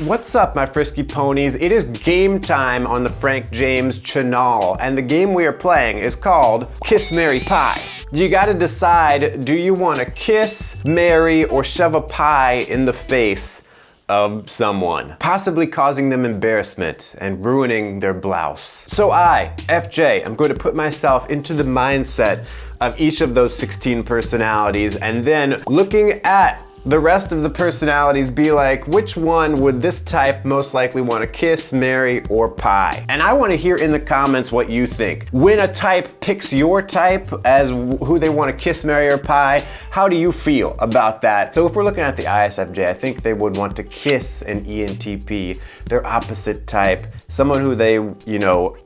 What's up, my frisky ponies? It is game time on the Frank James channel, and the game we are playing is called Kiss, Marry, Pie. You gotta decide, do you wanna kiss, marry, or shove a pie in the face of someone, possibly causing them embarrassment and ruining their blouse? So I, FJ, am going to put myself into the mindset of each of those 16 personalities, and then looking at the rest of the personalities, be like, which one would this type most likely want to kiss, marry, or pie? And I want to hear in the comments what you think. When a type picks your type as who they want to kiss, marry, or pie, how do you feel about that? So if we're looking at the ISFJ, I think they would want to kiss an ENTP, their opposite type, someone who they, you know,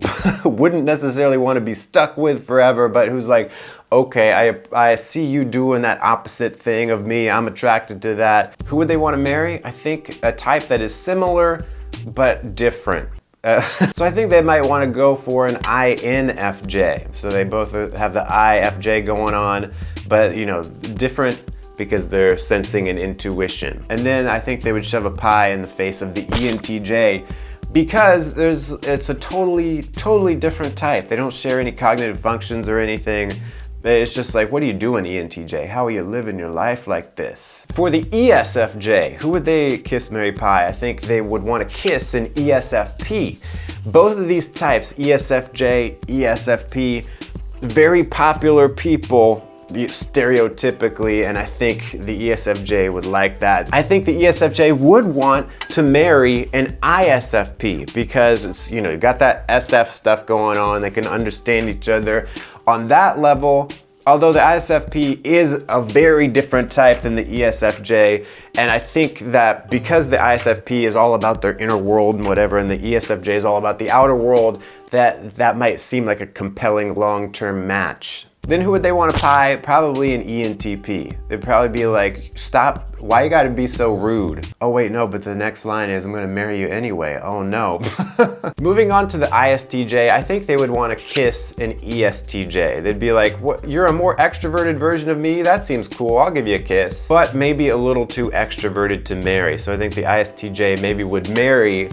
wouldn't necessarily want to be stuck with forever, but who's like, okay, I see you doing that opposite thing of me, I'm attracted to that. Who would they want to marry? I think a type that is similar, but different. So I think they might want to go for an INFJ. So they both have the IFJ going on, but you know, different because they're sensing and intuition. And then I think they would shove a pie in the face of the ENTJ, because it's a totally different type. They don't share any cognitive functions or anything. It's just like, what are you doing, ENTJ? How are you living your life like this? For the ESFJ, who would they kiss, marry, pie? I think they would want to kiss an ESFP. Both of these types, ESFJ, ESFP, very popular people stereotypically, and I think the ESFJ would like that. I think the ESFJ would want to marry an ISFP because it's, you know, you got that SF stuff going on. They can understand each other on that level. Although the ISFP is a very different type than the ESFJ, and I think that because the ISFP is all about their inner world and whatever, and the ESFJ is all about the outer world, that might seem like a compelling long-term match. Then who would they want to pie? Probably an ENTP. They'd probably be like, stop, why you gotta be so rude? Oh wait, no, but the next line is, I'm gonna marry you anyway. Oh no. Moving on to the ISTJ, I think they would want to kiss an ESTJ. They'd be like, what, you're a more extroverted version of me? That seems cool, I'll give you a kiss. But maybe a little too extroverted to marry. So I think the ISTJ maybe would marry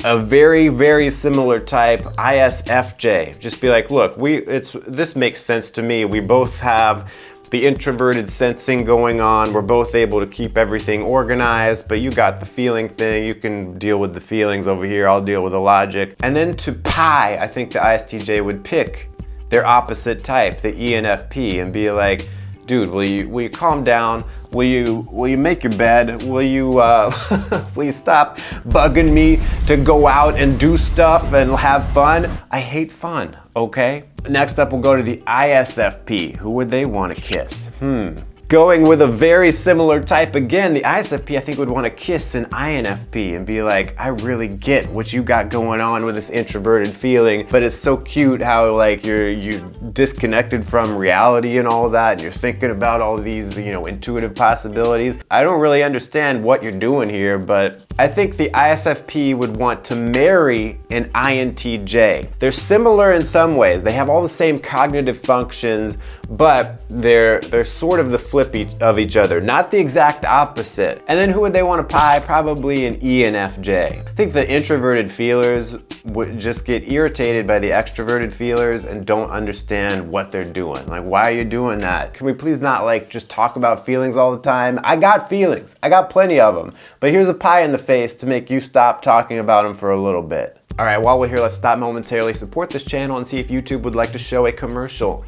a very similar type, ISFJ. Just be like, look, this makes sense to me. We both have the introverted sensing going on. We're both able to keep everything organized, but you got the feeling thing. You can deal with the feelings over here. I'll deal with the logic. And then to pie, I think the ISTJ would pick their opposite type, the ENFP, and be like, dude, will you calm down? Will you make your bed? Will you stop bugging me to go out and do stuff and have fun? I hate fun, okay? Next up, we'll go to the ISFP. Who would they want to kiss? Going with a very similar type again, the ISFP I think would want to kiss an INFP and be like, I really get what you got going on with this introverted feeling, but it's so cute how like you're disconnected from reality and all that, and you're thinking about all these, you know, intuitive possibilities. I don't really understand what you're doing here, but I think the ISFP would want to marry an INTJ. They're similar in some ways. They have all the same cognitive functions, but they're sort of the flip of each other, not the exact opposite. And then who would they want to pie? Probably an ENFJ. I think the introverted feelers would just get irritated by the extroverted feelers and don't understand what they're doing. Like, why are you doing that? Can we please not like just talk about feelings all the time? I got feelings, I got plenty of them, but here's a pie in the face to make you stop talking about them for a little bit. All right, while we're here, let's stop momentarily, support this channel, and see if YouTube would like to show a commercial.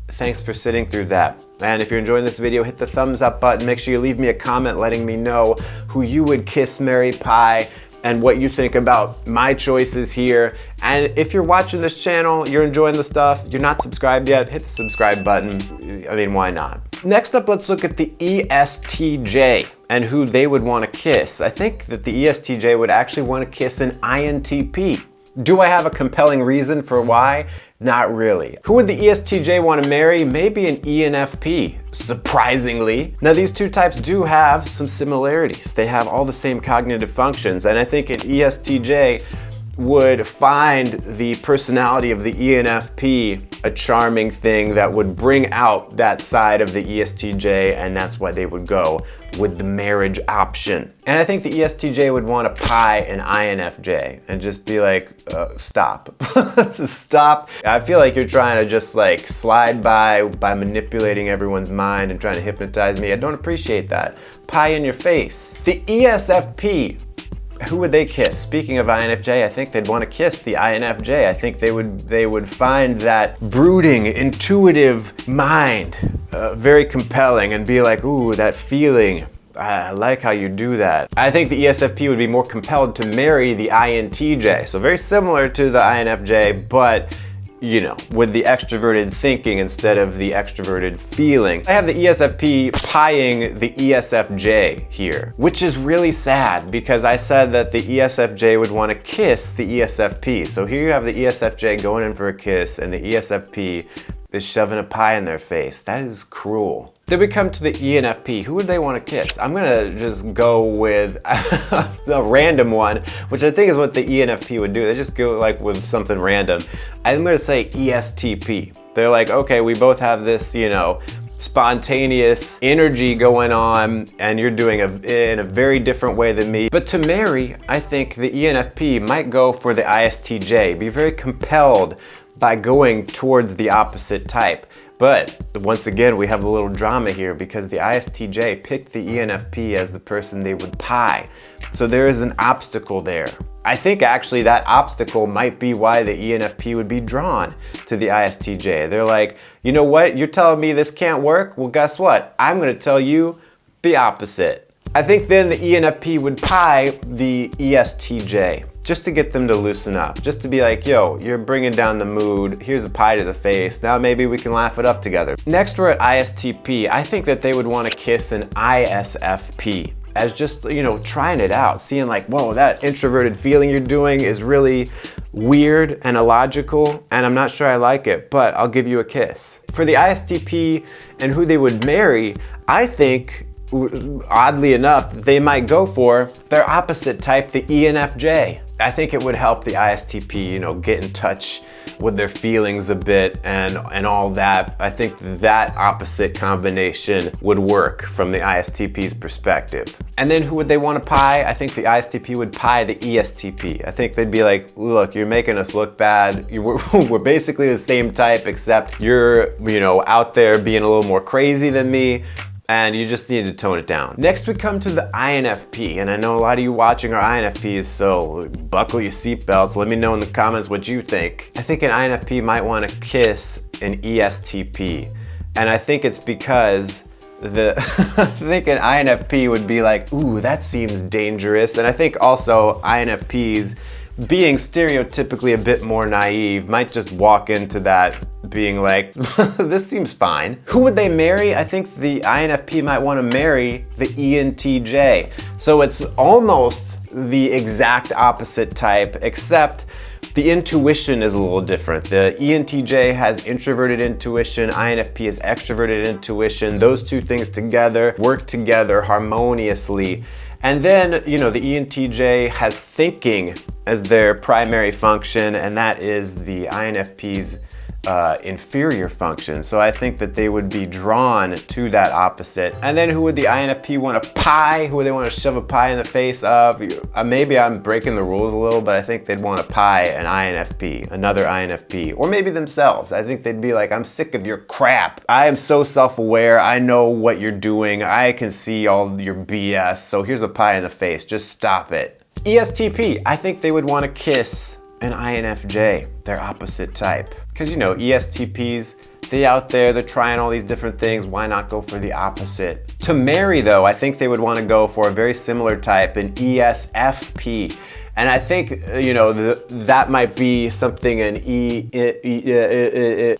Thanks for sitting through that. And if you're enjoying this video, hit the thumbs up button. Make sure you leave me a comment letting me know who you would kiss, marry, pie, and what you think about my choices here. And if you're watching this channel, you're enjoying the stuff, you're not subscribed yet, hit the subscribe button. I mean, why not? Next up, let's look at the ESTJ and who they would want to kiss. I think that the ESTJ would actually want to kiss an INTP. Do I have a compelling reason for why? Not really. Who would the ESTJ want to marry? Maybe an ENFP, surprisingly. Now these two types do have some similarities. They have all the same cognitive functions, and I think an ESTJ would find the personality of the ENFP a charming thing that would bring out that side of the ESTJ, and that's why they would go with the marriage option. And I think the ESTJ would want to pie an INFJ and just be like, stop. Stop. I feel like you're trying to just like slide by manipulating everyone's mind and trying to hypnotize me. I don't appreciate that. Pie in your face. The ESFP. Who would they kiss? Speaking of INFJ, I think they'd want to kiss the INFJ. I think they would find that brooding, intuitive mind very compelling and be like, ooh, that feeling. I like how you do that. I think the ESFP would be more compelled to marry the INTJ. So very similar to the INFJ, but you know, with the extroverted thinking instead of the extroverted feeling. I have the ESFP pieing the ESFJ here, which is really sad because I said that the ESFJ would want to kiss the ESFP. So here you have the ESFJ going in for a kiss and the ESFP is shoving a pie in their face. That is cruel. Then we come to the ENFP. Who would they want to kiss? I'm gonna just go with a random one, which I think is what the ENFP would do. They just go like with something random. I'm gonna say ESTP. They're like, okay, we both have this, you know, spontaneous energy going on and you're doing it in a very different way than me. But to marry, I think the ENFP might go for the ISTJ, be very compelled by going towards the opposite type. But once again, we have a little drama here because the ISTJ picked the ENFP as the person they would pie. So there is an obstacle there. I think actually that obstacle might be why the ENFP would be drawn to the ISTJ. They're like, you know what? You're telling me this can't work? Well, guess what? I'm gonna tell you the opposite. I think then the ENFP would pie the ESTJ just to get them to loosen up, just to be like, yo, you're bringing down the mood, here's a pie to the face, now maybe we can laugh it up together. Next we're at ISTP. I think that they would want to kiss an ISFP as just, you know, trying it out, seeing like, whoa, that introverted feeling you're doing is really weird and illogical, and I'm not sure I like it, but I'll give you a kiss. For the ISTP and who they would marry, I think, oddly enough, they might go for their opposite type, the ENFJ. I think it would help the ISTP, you know, get in touch with their feelings a bit and all that. I think that opposite combination would work from the ISTP's perspective. And then who would they want to pie? I think the ISTP would pie the ESTP. I think they'd be like, look, you're making us look bad. We're basically the same type, except you're, you know, out there being a little more crazy than me, and you just need to tone it down. Next we come to the INFP, and I know a lot of you watching are INFPs, so buckle your seatbelts. Let me know in the comments what you think. I think an INFP might want to kiss an ESTP, and I think it's because I think an INFP would be like, ooh, that seems dangerous, and I think also INFPs, being stereotypically a bit more naive, might just walk into that being like, this seems fine. Who would they marry? I think the INFP might want to marry the ENTJ. So it's almost the exact opposite type, except the intuition is a little different. The ENTJ has introverted intuition, INFP is extroverted intuition. Those two things together work together harmoniously. And then, you know, the ENTJ has thinking as their primary function, and that is the INFP's inferior function. So I think that they would be drawn to that opposite. And then who would the INFP want to pie? Who would they want to shove a pie in the face of? Maybe I'm breaking the rules a little, but I think they'd want to pie an INFP, another INFP, or maybe themselves. I think they'd be like, I'm sick of your crap. I am so self-aware. I know what you're doing. I can see all your BS. So here's a pie in the face. Just stop it. ESTP, I think they would want to kiss an INFJ, their opposite type. Because, you know, ESTPs, they out there, they're trying all these different things. Why not go for the opposite? To marry, though, I think they would want to go for a very similar type, an ESFP. And I think, you know, that might be something an ESTP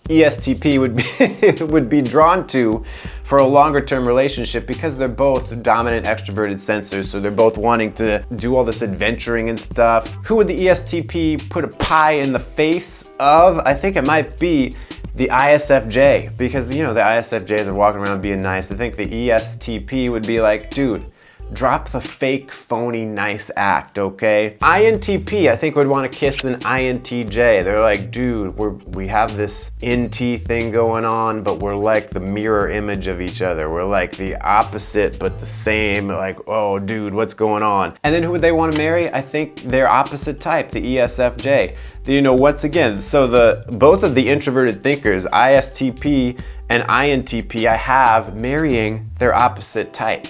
would be drawn to for a longer term relationship, because they're both dominant extroverted sensors, so they're both wanting to do all this adventuring and stuff. Who would the ESTP put a pie in the face of? I think it might be the ISFJ, because, you know, the ISFJs are walking around being nice. I think the ESTP would be like, dude, Drop the fake, phony, nice act, okay? INTP, I think, would want to kiss an INTJ. They're like, dude, we have this NT thing going on, but we're like the mirror image of each other. We're like the opposite, but the same. Like, oh, dude, what's going on? And then who would they want to marry? I think their opposite type, the ESFJ. You know, once again, so both of the introverted thinkers, ISTP and INTP, I have marrying their opposite type.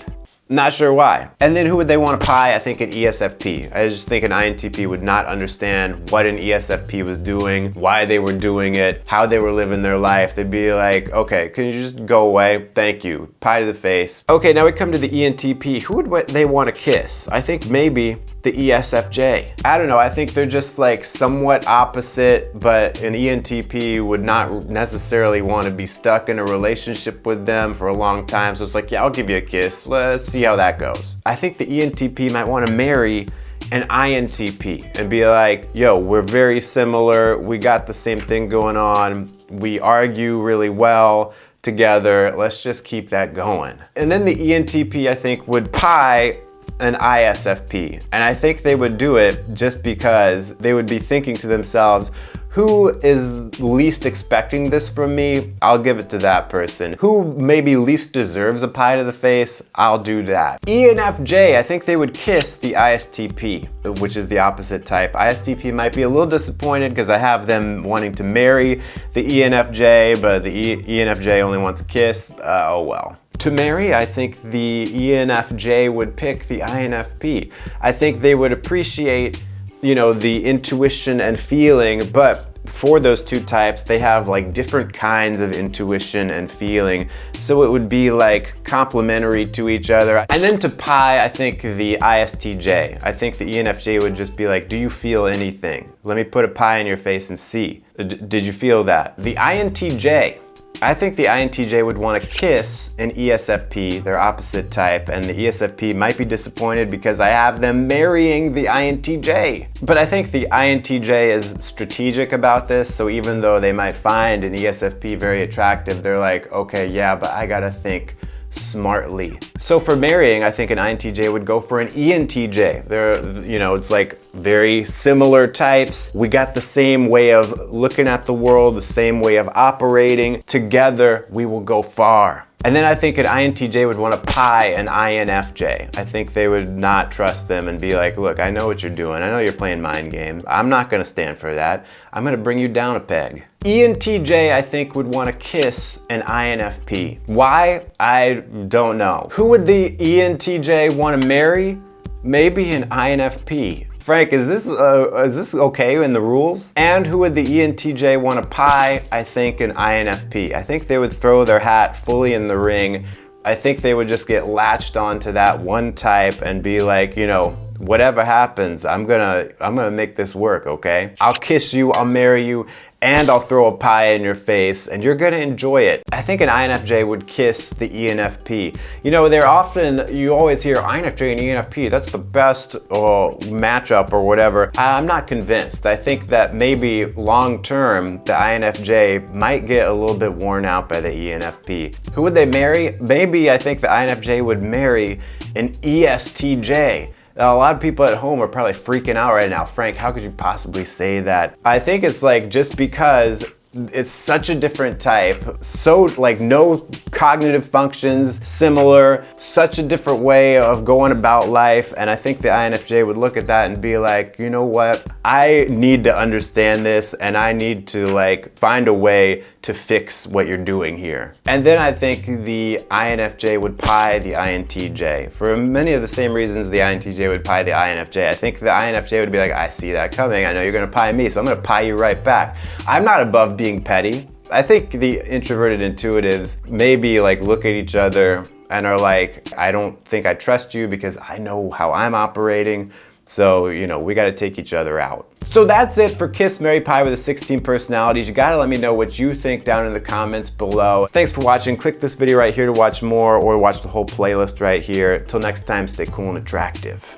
Not sure why. And then who would they want to pie? I think an ESFP. I just think an INTP would not understand what an ESFP was doing, why they were doing it, how they were living their life. They'd be like, okay, can you just go away? Thank you. Pie to the face. Okay, now we come to the ENTP. Who would they want to kiss? I think maybe the ESFJ. I don't know, I think they're just like somewhat opposite, but an ENTP would not necessarily want to be stuck in a relationship with them for a long time. So it's like, yeah, I'll give you a kiss. Let's see how that goes. I think the ENTP might want to marry an INTP and be like, yo, we're very similar. We got the same thing going on. We argue really well together. Let's just keep that going. And then the ENTP, I think, would pie an ISFP. And I think they would do it just because they would be thinking to themselves, who is least expecting this from me? I'll give it to that person. Who maybe least deserves a pie to the face? I'll do that. ENFJ, I think they would kiss the ISTP, which is the opposite type. ISTP might be a little disappointed because I have them wanting to marry the ENFJ, but the ENFJ only wants a kiss. Oh well. To marry, I think the ENFJ would pick the INFP. I think they would appreciate, you know, the intuition and feeling, but for those two types, they have like different kinds of intuition and feeling. So it would be like complementary to each other. And then to pie, I think the ISTJ. I think the ENFJ would just be like, do you feel anything? Let me put a pie in your face and see. Did you feel that? The INTJ. I think the INTJ would want to kiss an ESFP, their opposite type, and the ESFP might be disappointed because I have them marrying the INTJ. But I think the INTJ is strategic about this, so even though they might find an ESFP very attractive, they're like, okay, yeah, but I gotta think smartly. So for marrying, I think an INTJ would go for an ENTJ. They're, you know, it's like very similar types. We got the same way of looking at the world, the same way of operating. Together, we will go far. And then I think an INTJ would want to pie an INFJ. I think they would not trust them and be like, look, I know what you're doing. I know you're playing mind games. I'm not going to stand for that. I'm going to bring you down a peg. ENTJ, I think, would want to kiss an INFP. Why? I don't know. Who would the ENTJ want to marry? Maybe an INFP. Frank, is this okay in the rules? And who would the ENTJ want to pie? I think an INFP. I think they would throw their hat fully in the ring. I think they would just get latched onto that one type and be like, you know, whatever happens, I'm gonna make this work, okay? I'll kiss you, I'll marry you, and I'll throw a pie in your face, and you're gonna enjoy it. I think an INFJ would kiss the ENFP. You know, they're often, you always hear INFJ and ENFP, that's the best matchup or whatever. I'm not convinced. I think that maybe long term, the INFJ might get a little bit worn out by the ENFP. Who would they marry? Maybe I think the INFJ would marry an ESTJ. Now, a lot of people at home are probably freaking out right now. Frank, how could you possibly say that? I think it's like just because it's such a different type, so like no cognitive functions similar, such a different way of going about life, and I think the INFJ would look at that and be like, you know what, I need to understand this and I need to like find a way to fix what you're doing here. And then I think the INFJ would pie the INTJ. For many of the same reasons the INTJ would pie the INFJ. I think the INFJ would be like, I see that coming, I know you're gonna pie me, so I'm gonna pie you right back. I'm not above being petty. I think the introverted intuitives maybe like look at each other and are like, I don't think I trust you because I know how I'm operating. So, you know, we gotta take each other out. So that's it for Kiss, Marry, Pie with the 16 personalities. You gotta let me know what you think down in the comments below. Thanks for watching. Click this video right here to watch more or watch the whole playlist right here. Till next time, stay cool and attractive.